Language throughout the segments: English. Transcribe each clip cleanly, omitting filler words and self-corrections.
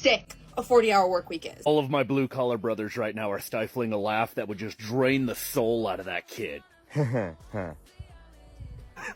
realistic a 40-hour work week is. All of my blue-collar brothers right now are stifling a laugh that would just drain the soul out of that kid.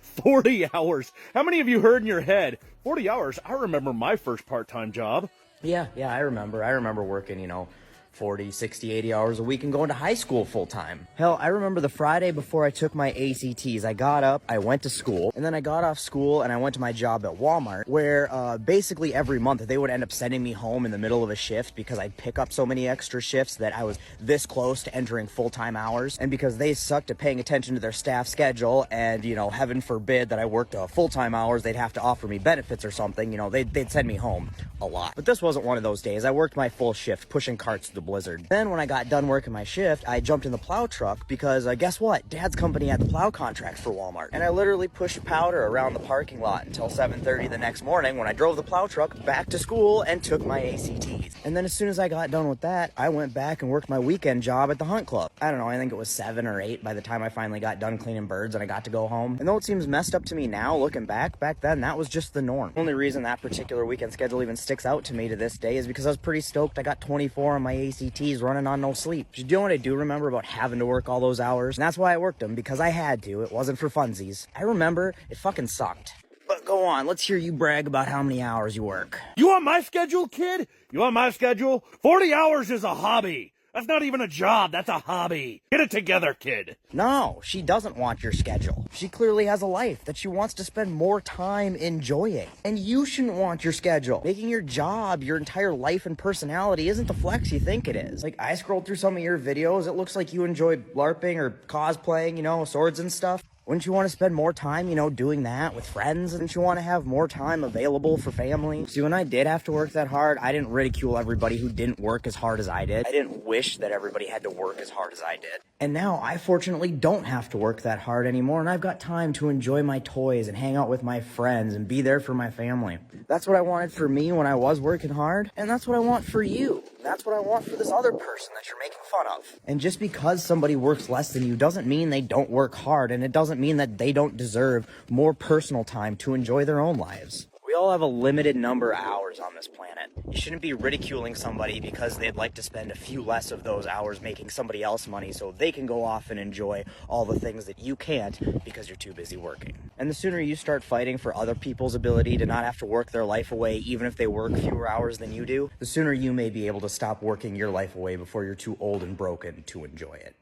40 hours. How many of you heard in your head? 40 hours? I remember my first part-time job. Yeah, I remember working, 40, 60, 80 hours a week and going to high school full time. Hell, I remember the Friday before I took my ACTs, I got up, I went to school, and then I got off school and I went to my job at Walmart, where basically every month they would end up sending me home in the middle of a shift because I'd pick up so many extra shifts that I was this close to entering full-time hours. And because they sucked at paying attention to their staff schedule and, heaven forbid that I worked full-time hours, they'd have to offer me benefits or something, they'd send me home a lot. But this wasn't one of those days. I worked my full shift pushing carts to the blizzard. Then when I got done working my shift, I jumped in the plow truck because guess what? Dad's company had the plow contract for Walmart. And I literally pushed powder around the parking lot until 7:30 the next morning when I drove the plow truck back to school and took my ACTs. And then as soon as I got done with that, I went back and worked my weekend job at the hunt club. I don't know, I think it was 7 or 8 by the time I finally got done cleaning birds and I got to go home. And though it seems messed up to me now, looking back then that was just the norm. The only reason that particular weekend schedule even sticks out to me to this day is because I was pretty stoked I got 24 on my ACTs running on no sleep. You know what I do remember about having to work all those hours? And that's why I worked them, because I had to. It wasn't for funsies. I remember it fucking sucked. But go on, let's hear you brag about how many hours you work. You want my schedule, kid? You want my schedule? 40 hours is a hobby. That's not even a job, that's a hobby. Get it together, kid. No, she doesn't want your schedule. She clearly has a life that she wants to spend more time enjoying. And you shouldn't want your schedule. Making your job your entire life and personality isn't the flex you think it is. Like, I scrolled through some of your videos, it looks like you enjoy LARPing or cosplaying, swords and stuff. Wouldn't you want to spend more time, doing that with friends? Wouldn't you want to have more time available for family? See, when I did have to work that hard, I didn't ridicule everybody who didn't work as hard as I did. I didn't wish that everybody had to work as hard as I did. And now I fortunately don't have to work that hard anymore, and I've got time to enjoy my toys and hang out with my friends and be there for my family. That's what I wanted for me when I was working hard, and that's what I want for you. That's what I want for this other person that you're making fun of. And just because somebody works less than you doesn't mean they don't work hard, and it doesn't mean that they don't deserve more personal time to enjoy their own lives. We all have a limited number of hours on this planet. You shouldn't be ridiculing somebody because they'd like to spend a few less of those hours making somebody else money so they can go off and enjoy all the things that you can't because you're too busy working. And the sooner you start fighting for other people's ability to not have to work their life away even if they work fewer hours than you do, the sooner you may be able to stop working your life away before you're too old and broken to enjoy it.